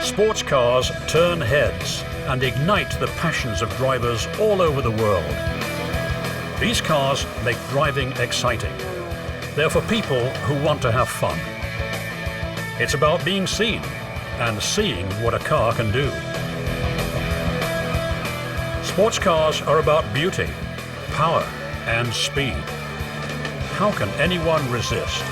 Sports cars turn heads and ignite the passions of drivers all over the world. These cars make driving exciting. They're for people who want to have fun. It's about being seen and seeing what a car can do. Sports cars are about beauty, power, and speed. How can anyone resist?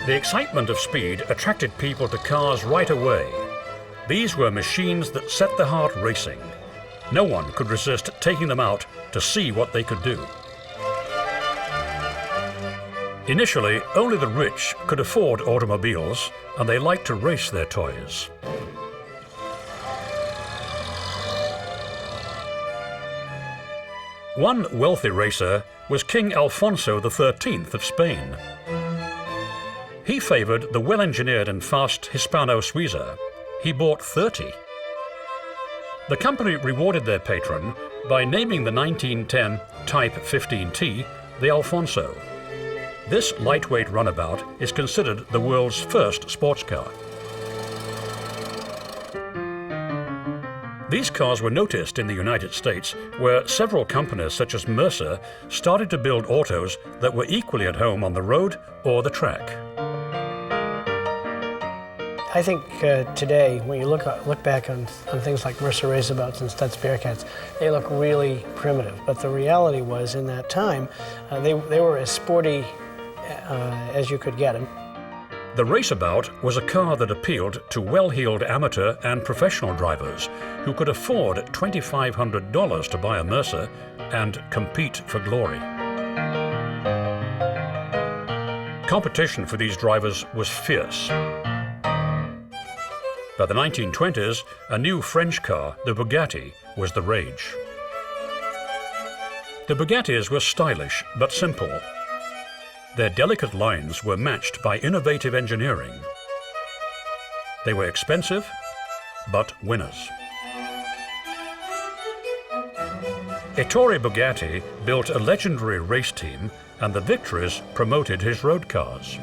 The excitement of speed attracted people to cars right away. These were machines that set the heart racing. No one could resist taking them out to see what they could do. Initially, only the rich could afford automobiles, and they liked to race their toys. One wealthy racer was King Alfonso XIII of Spain. He favored the well-engineered and fast Hispano-Suiza. He bought 30. The company rewarded their patron by naming the 1910 Type 15T the Alfonso. This lightweight runabout is considered the world's first sports car. These cars were noticed in the United States, where several companies such as Mercer started to build autos that were equally at home on the road or the track. I think today, when you look back on things like Mercer Raceabouts and Stutz Bearcats, they look really primitive. But the reality was, in that time, they were as sporty as you could get them. The Raceabout was a car that appealed to well-heeled amateur and professional drivers who could afford $2,500 to buy a Mercer and compete for glory. Competition for these drivers was fierce. By the 1920s, a new French car, the Bugatti, was the rage. The Bugattis were stylish but simple. Their delicate lines were matched by innovative engineering. They were expensive, but winners. Ettore Bugatti built a legendary race team, and the victories promoted his road cars.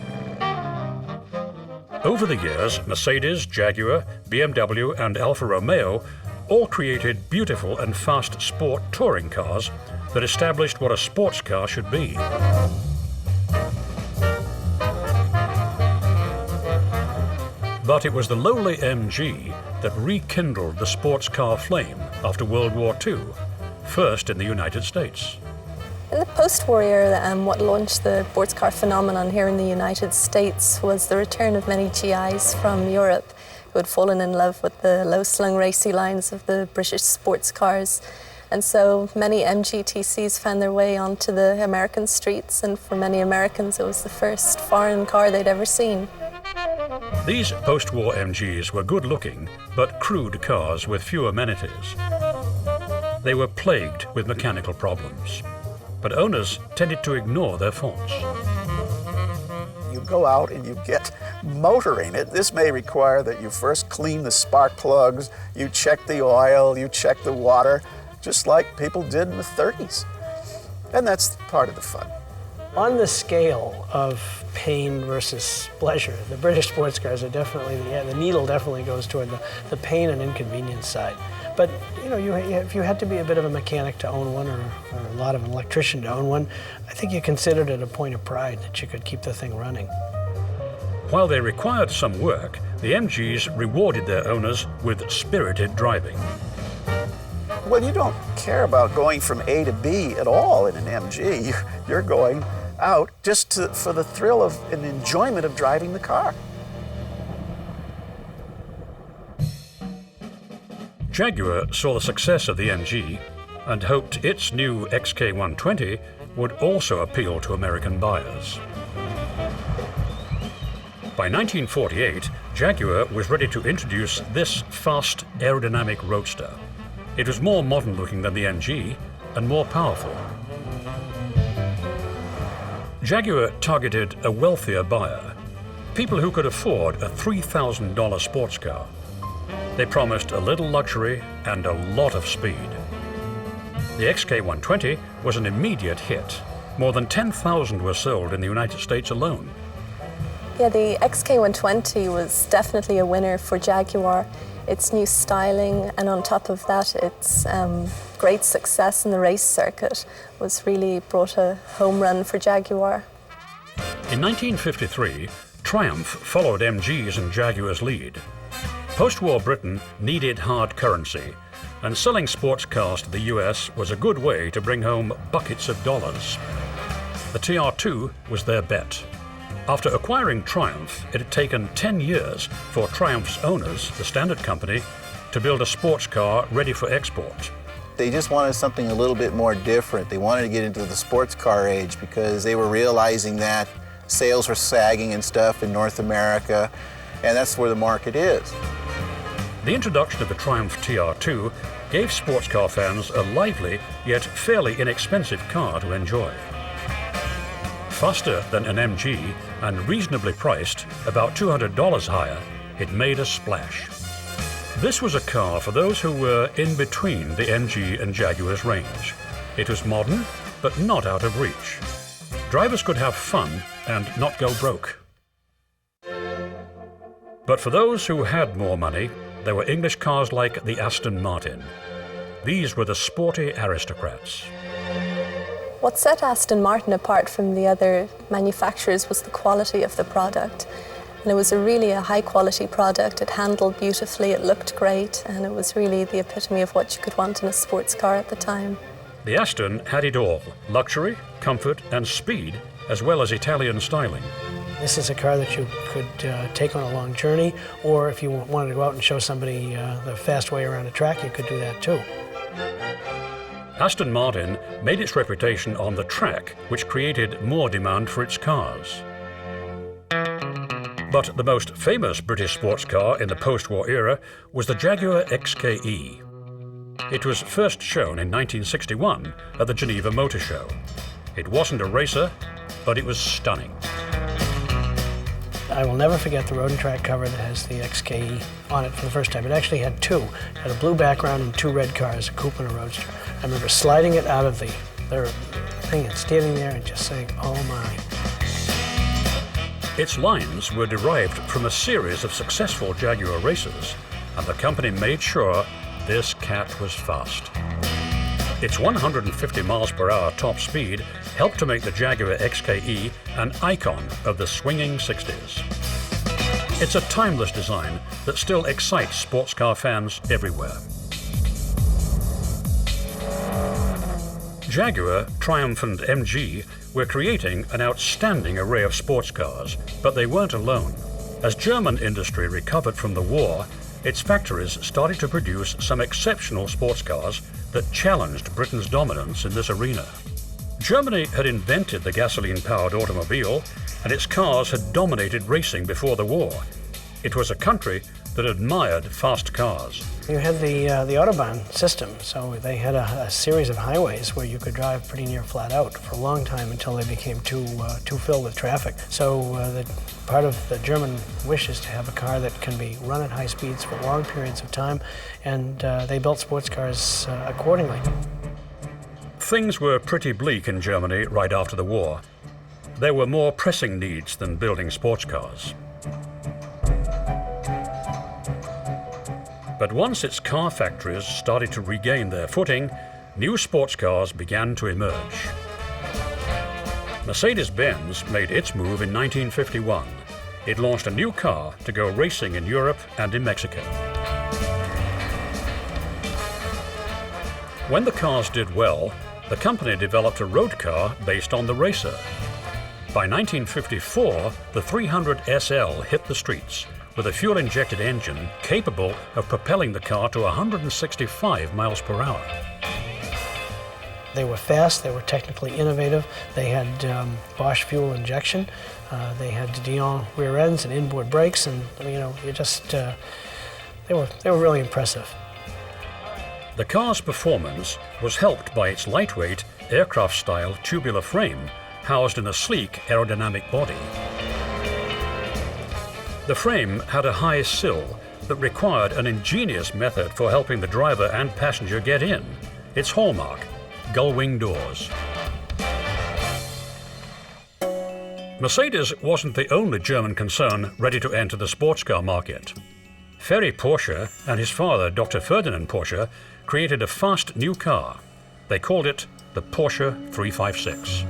Over the years, Mercedes, Jaguar, BMW, and Alfa Romeo all created beautiful and fast sport touring cars that established what a sports car should be. But it was the lowly MG that rekindled the sports car flame after World War II, first in the United States. In the post-war era, what launched the sports car phenomenon here in the United States was the return of many GIs from Europe who had fallen in love with the low-slung racy lines of the British sports cars. And so many MGTCs found their way onto the American streets, and for many Americans it was the first foreign car they'd ever seen. These post-war MGs were good-looking, but crude cars with few amenities. They were plagued with mechanical problems, but owners tended to ignore their faults. You go out and you get motoring. This may require that you first clean the spark plugs, you check the oil, you check the water, just like people did in the 30s. And that's part of the fun. On the scale of pain versus pleasure, the British sports cars are definitely, the needle definitely goes toward the pain and inconvenience side. But if you had to be a bit of a mechanic to own one, or a lot of an electrician to own one, I think you considered it a point of pride that you could keep the thing running. While they required some work, the MGs rewarded their owners with spirited driving. Well, you don't care about going from A to B at all in an MG. You're going out just for the thrill of and enjoyment of driving the car. Jaguar saw the success of the MG and hoped its new XK120 would also appeal to American buyers. By 1948, Jaguar was ready to introduce this fast, aerodynamic roadster. It was more modern-looking than the MG and more powerful. Jaguar targeted a wealthier buyer, people who could afford a $3,000 sports car. They promised a little luxury and a lot of speed. The XK120 was an immediate hit. More than 10,000 were sold in the United States alone. Yeah, the XK120 was definitely a winner for Jaguar. Its new styling, and on top of that, its great success in the race circuit was really brought a home run for Jaguar. In 1953, Triumph followed MG's and Jaguar's lead. Post-war Britain needed hard currency, and selling sports cars to the US was a good way to bring home buckets of dollars. The TR2 was their bet. After acquiring Triumph, it had taken 10 years for Triumph's owners, the Standard Company, to build a sports car ready for export. They just wanted something a little bit more different. They wanted to get into the sports car age because they were realizing that sales were sagging and stuff in North America, and that's where the market is. The introduction of the Triumph TR2 gave sports car fans a lively yet fairly inexpensive car to enjoy. Faster than an MG and reasonably priced, about $200 higher, it made a splash. This was a car for those who were in between the MG and Jaguar's range. It was modern, but not out of reach. Drivers could have fun and not go broke. But for those who had more money, there were English cars like the Aston Martin. These were the sporty aristocrats. What set Aston Martin apart from the other manufacturers was the quality of the product. And it was really a high-quality product. It handled beautifully, it looked great, and it was really the epitome of what you could want in a sports car at the time. The Aston had it all: luxury, comfort, and speed, as well as Italian styling. This is a car that you could take on a long journey, or if you wanted to go out and show somebody the fast way around a track, you could do that too. Aston Martin made its reputation on the track, which created more demand for its cars. But the most famous British sports car in the post-war era was the Jaguar XKE. It was first shown in 1961 at the Geneva Motor Show. It wasn't a racer, but it was stunning. I will never forget the road and track cover that has the XKE on it for the first time. It actually had two. It had a blue background and two red cars, a coupe and a roadster. I remember sliding it out of the thing and standing there and just saying, oh my. Its lines were derived from a series of successful Jaguar races, and the company made sure this cat was fast. Its 150 miles per hour top speed helped to make the Jaguar XKE an icon of the swinging 60s. It's a timeless design that still excites sports car fans everywhere. Jaguar, Triumph and MG were creating an outstanding array of sports cars, but they weren't alone. As German industry recovered from the war, its factories started to produce some exceptional sports cars that challenged Britain's dominance in this arena. Germany had invented the gasoline-powered automobile, and its cars had dominated racing before the war. It was a country that admired fast cars. You had the Autobahn system, so they had a series of highways where you could drive pretty near flat out for a long time until they became too filled with traffic. So part of the German wish is to have a car that can be run at high speeds for long periods of time, and they built sports cars accordingly. Things were pretty bleak in Germany right after the war. There were more pressing needs than building sports cars. But once its car factories started to regain their footing, new sports cars began to emerge. Mercedes-Benz made its move in 1951. It launched a new car to go racing in Europe and in Mexico. When the cars did well, the company developed a road car based on the racer. By 1954, the 300 SL hit the streets with a fuel-injected engine capable of propelling the car to 165 miles per hour. They were fast, they were technically innovative, they had Bosch fuel injection, they had Dion rear ends and inboard brakes, and you know, they were really impressive. The car's performance was helped by its lightweight, aircraft-style tubular frame housed in a sleek aerodynamic body. The frame had a high sill that required an ingenious method for helping the driver and passenger get in. Its hallmark, gull-wing doors. Mercedes wasn't the only German concern ready to enter the sports car market. Ferry Porsche and his father, Dr. Ferdinand Porsche, created a fast new car. They called it the Porsche 356.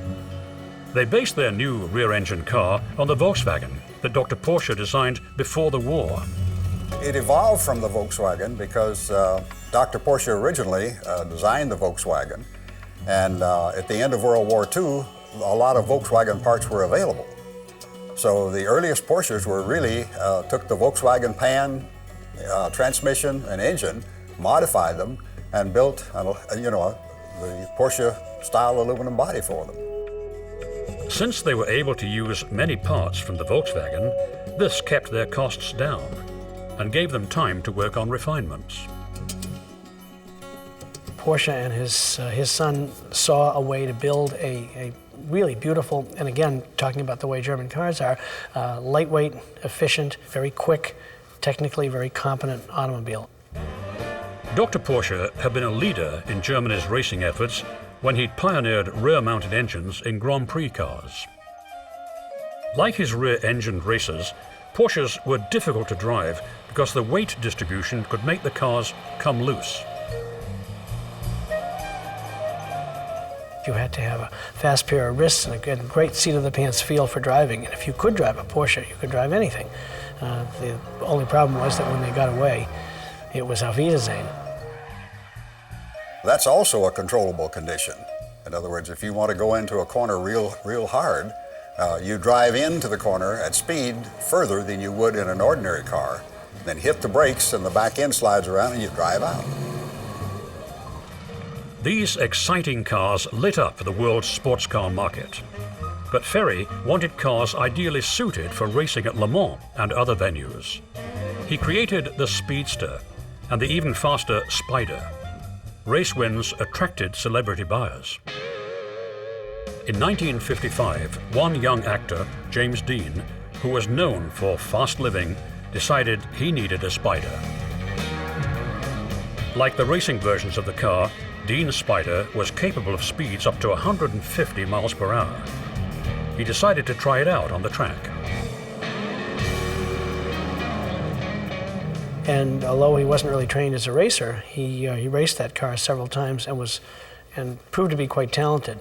They based their new rear-engine car on the Volkswagen that Dr. Porsche designed before the war. It evolved from the Volkswagen because Dr. Porsche originally designed the Volkswagen, and at the end of World War II, a lot of Volkswagen parts were available. So the earliest Porsches were really took the Volkswagen pan, transmission, and engine, modified them, and built the Porsche-style aluminum body for them. Since they were able to use many parts from the Volkswagen, this kept their costs down and gave them time to work on refinements. Porsche and his son saw a way to build a really beautiful, and again, talking about the way German cars are, lightweight, efficient, very quick, technically very competent automobile. Dr. Porsche had been a leader in Germany's racing efforts when he'd pioneered rear-mounted engines in Grand Prix cars. Like his rear-engined racers, Porsches were difficult to drive because the weight distribution could make the cars come loose. You had to have a fast pair of wrists and a great seat-of-the-pants feel for driving. And if you could drive a Porsche, you could drive anything. The only problem was that when they got away, it was auf Wiedersehen. That's also a controllable condition. In other words, if you want to go into a corner real hard, you drive into the corner at speed further than you would in an ordinary car, then hit the brakes and the back end slides around and you drive out. These exciting cars lit up the world's sports car market. But Ferry wanted cars ideally suited for racing at Le Mans and other venues. He created the Speedster and the even faster Spider. Race wins attracted celebrity buyers. In 1955, one young actor, James Dean, who was known for fast living, decided he needed a Spider. Like the racing versions of the car, Dean's Spider was capable of speeds up to 150 miles per hour. He decided to try it out on the track. And although he wasn't really trained as a racer, he raced that car several times and proved to be quite talented.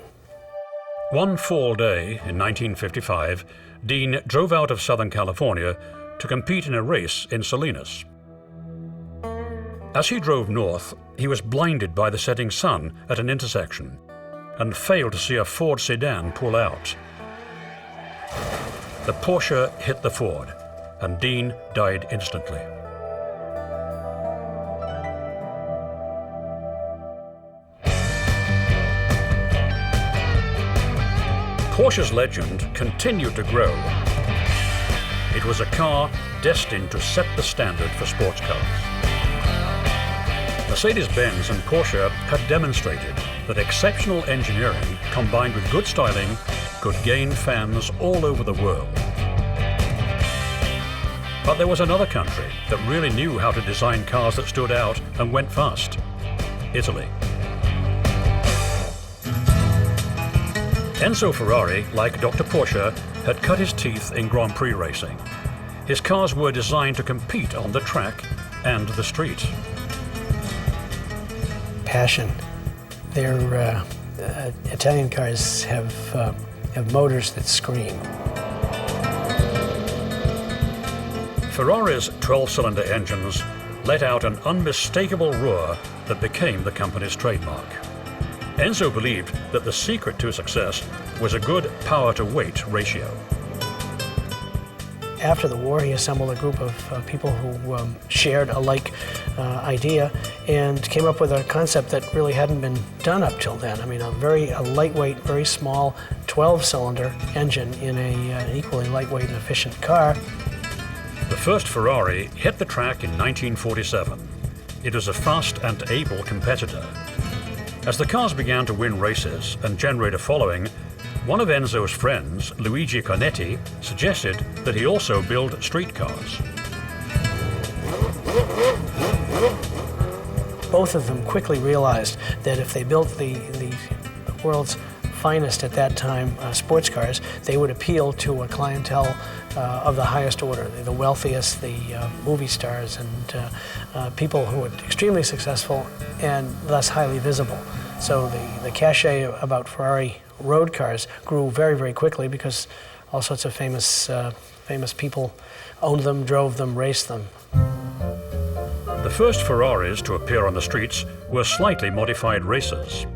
One fall day in 1955, Dean drove out of Southern California to compete in a race in Salinas. As he drove north, he was blinded by the setting sun at an intersection and failed to see a Ford sedan pull out. The Porsche hit the Ford, and Dean died instantly. Porsche's legend continued to grow. It was a car destined to set the standard for sports cars. Mercedes-Benz and Porsche had demonstrated that exceptional engineering combined with good styling could gain fans all over the world. But there was another country that really knew how to design cars that stood out and went fast: Italy. Enzo Ferrari, like Dr. Porsche, had cut his teeth in Grand Prix racing. His cars were designed to compete on the track and the street. Passion. Their Italian cars have motors that scream. Ferrari's 12-cylinder engines let out an unmistakable roar that became the company's trademark. Enzo believed that the secret to success was a good power-to-weight ratio. After the war, he assembled a group of people who shared a like idea and came up with a concept that really hadn't been done up till then. I mean, a lightweight, very small 12-cylinder engine in an equally lightweight and efficient car. The first Ferrari hit the track in 1947. It was a fast and able competitor. As the cars began to win races and generate a following, one of Enzo's friends, Luigi Kenneth, suggested that he also build streetcars. Both of them quickly realized that if they built the world's finest at that time sports cars, they would appeal to a clientele of the highest order, the wealthiest, the movie stars, and people who were extremely successful and thus highly visible. So the cachet about Ferrari road cars grew very, very quickly because all sorts of famous people owned them, drove them, raced them. The first Ferraris to appear on the streets were slightly modified racers.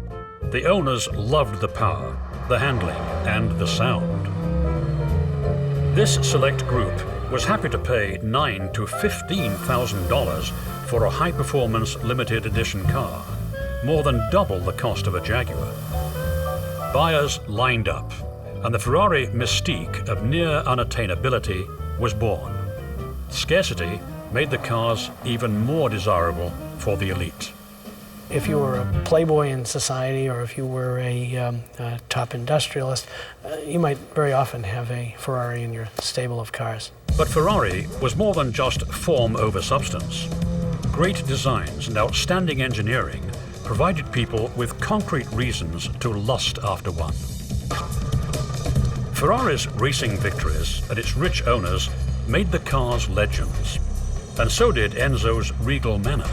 The owners loved the power, the handling, and the sound. This select group was happy to pay $9,000 to $15,000 for a high-performance limited edition car, more than double the cost of a Jaguar. Buyers lined up, and the Ferrari mystique of near unattainability was born. Scarcity made the cars even more desirable for the elite. If you were a playboy in society or if you were a top industrialist, you might very often have a Ferrari in your stable of cars. But Ferrari was more than just form over substance. Great designs and outstanding engineering provided people with concrete reasons to lust after one. Ferrari's racing victories and its rich owners made the cars legends, and so did Enzo's regal manner.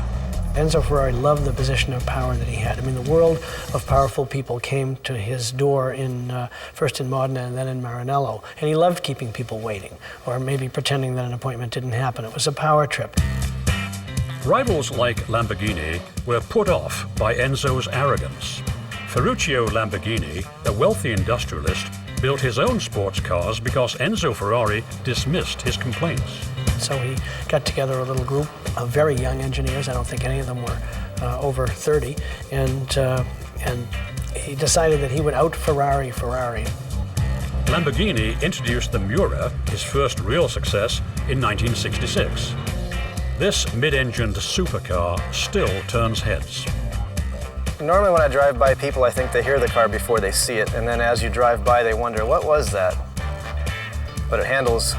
Enzo Ferrari loved the position of power that he had. I mean, the world of powerful people came to his door first in Modena and then in Maranello, and he loved keeping people waiting, or maybe pretending that an appointment didn't happen. It was a power trip. Rivals like Lamborghini were put off by Enzo's arrogance. Ferruccio Lamborghini, a wealthy industrialist, built his own sports cars because Enzo Ferrari dismissed his complaints. So he got together a little group of very young engineers. I don't think any of them were over 30, and he decided that he would out-Ferrari Ferrari. Lamborghini introduced the Miura, his first real success, in 1966. This mid-engined supercar still turns heads. Normally when I drive by people, I think they hear the car before they see it, and then as you drive by, they wonder, what was that? But it handles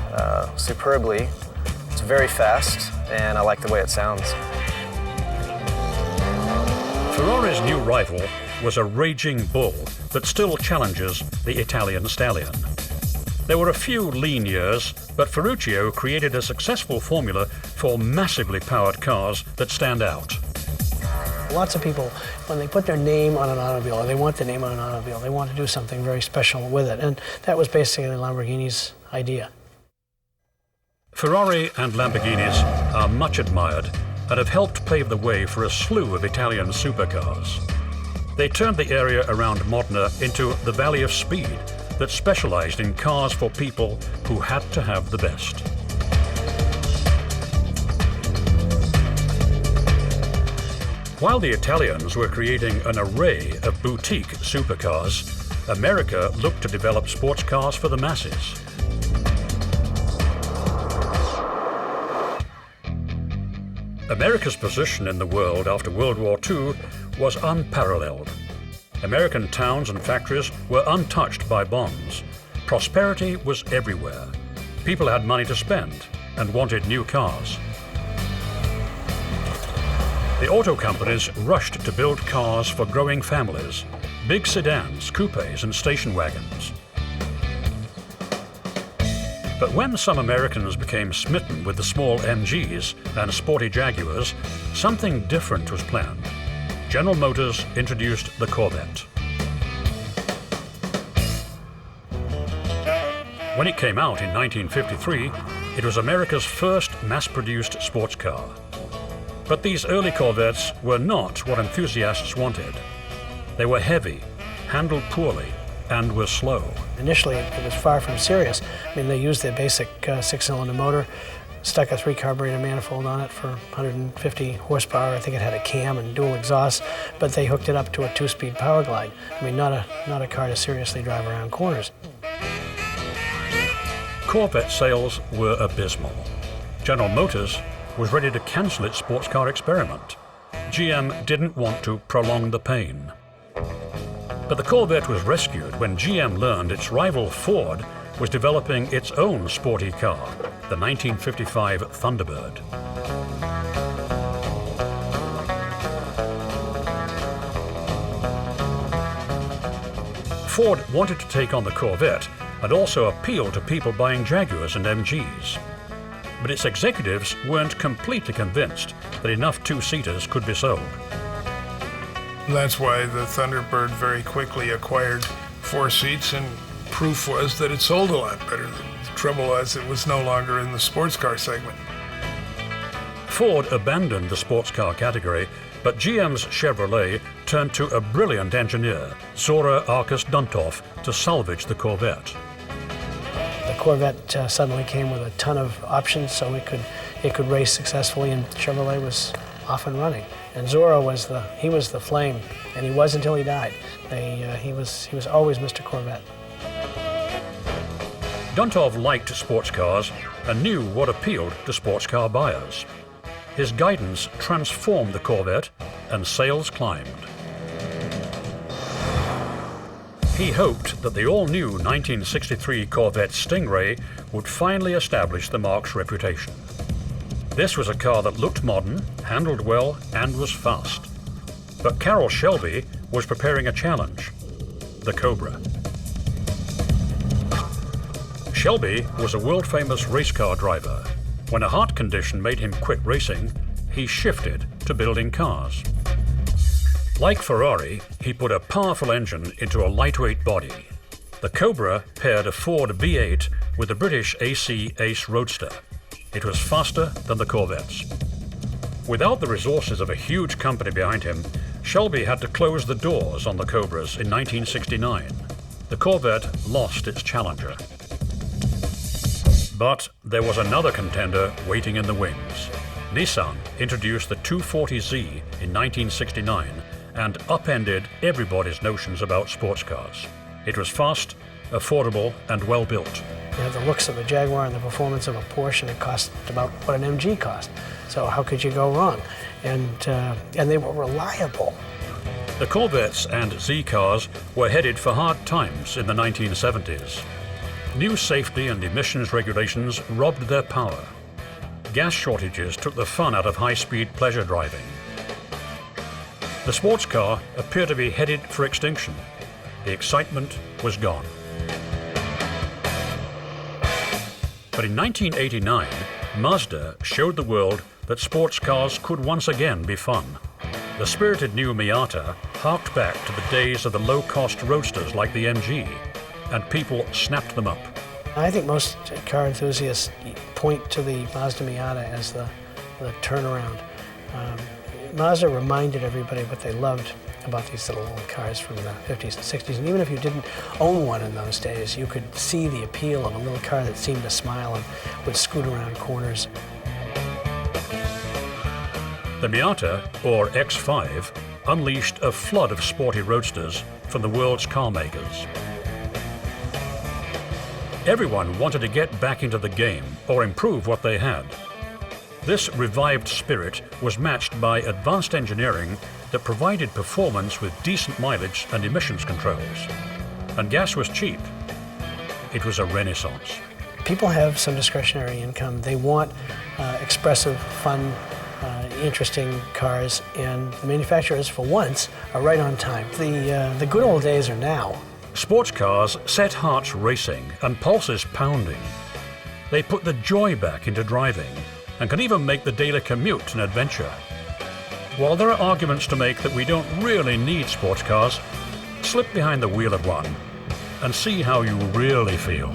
superbly. It's very fast, and I like the way it sounds. Ferrari's new rival was a raging bull that still challenges the Italian stallion. There were a few lean years, but Ferruccio created a successful formula for massively powered cars that stand out. Lots of people, when they put their name on an automobile, or they want the name on an automobile, they want to do something very special with it, and that was basically Lamborghini's idea. Ferrari and Lamborghinis are much admired and have helped pave the way for a slew of Italian supercars. They turned the area around Modena into the Valley of Speed that specialized in cars for people who had to have the best. While the Italians were creating an array of boutique supercars, America looked to develop sports cars for the masses. America's position in the world after World War II was unparalleled. American towns and factories were untouched by bombs. Prosperity was everywhere. People had money to spend and wanted new cars. The auto companies rushed to build cars for growing families, big sedans, coupes, and station wagons. But when some Americans became smitten with the small MGs and sporty Jaguars, something different was planned. General Motors introduced the Corvette. When it came out in 1953, it was America's first mass-produced sports car. But these early Corvettes were not what enthusiasts wanted. They were heavy, handled poorly, and were slow. Initially, it was far from serious. I mean, they used their basic six-cylinder motor, stuck a 3-carburetor manifold on it for 150 horsepower. I think it had a cam and dual exhaust, but they hooked it up to a 2-speed power glide. I mean, not a car to seriously drive around corners. Corvette sales were abysmal. General Motors was ready to cancel its sports car experiment. GM didn't want to prolong the pain. But the Corvette was rescued when GM learned its rival Ford was developing its own sporty car, the 1955 Thunderbird. Ford wanted to take on the Corvette and also appeal to people buying Jaguars and MGs. But its executives weren't completely convinced that enough two-seaters could be sold. That's why the Thunderbird very quickly acquired 4 seats, and proof was that it sold a lot better. The trouble was it was no longer in the sports car segment. Ford abandoned the sports car category, but GM's Chevrolet turned to a brilliant engineer, Zora Arkus Duntov, to salvage the Corvette. The Corvette suddenly came with a ton of options, so it could race successfully, and Chevrolet was off and running. And Zora was the flame, and he was until he died. He was always Mr. Corvette. Duntov liked sports cars and knew what appealed to sports car buyers. His guidance transformed the Corvette, and sales climbed. He hoped that the all-new 1963 Corvette Stingray would finally establish the marque's reputation. This was a car that looked modern, handled well, and was fast. But Carroll Shelby was preparing a challenge, the Cobra. Shelby was a world-famous race car driver. When a heart condition made him quit racing, he shifted to building cars. Like Ferrari, he put a powerful engine into a lightweight body. The Cobra paired a Ford V8 with the British AC Ace Roadster. It was faster than the Corvettes. Without the resources of a huge company behind him, Shelby had to close the doors on the Cobras in 1969. The Corvette lost its challenger. But there was another contender waiting in the wings. Nissan introduced the 240Z in 1969 and upended everybody's notions about sports cars. It was fast, affordable, and well built. You have the looks of a Jaguar and the performance of a Porsche, and it cost about what an MG cost. So how could you go wrong? And they were reliable. The Corvettes and Z cars were headed for hard times in the 1970s. New safety and emissions regulations robbed their power. Gas shortages took the fun out of high-speed pleasure driving. The sports car appeared to be headed for extinction. The excitement was gone. But in 1989, Mazda showed the world that sports cars could once again be fun. The spirited new Miata harked back to the days of the low-cost roadsters like the MG, and people snapped them up. I think most car enthusiasts point to the Mazda Miata as the turnaround. Mazda reminded everybody what they loved about these little old cars from the 50s and 60s. And even if you didn't own one in those days, you could see the appeal of a little car that seemed to smile and would scoot around corners. The Miata, or X5, unleashed a flood of sporty roadsters from the world's car makers. Everyone wanted to get back into the game or improve what they had. This revived spirit was matched by advanced engineering that provided performance with decent mileage and emissions controls. And gas was cheap. It was a renaissance. People have some discretionary income. They want expressive, fun, interesting cars, and the manufacturers, for once, are right on time. The good old days are now. Sports cars set hearts racing and pulses pounding. They put the joy back into driving and can even make the daily commute an adventure. While there are arguments to make that we don't really need sports cars, slip behind the wheel of one and see how you really feel.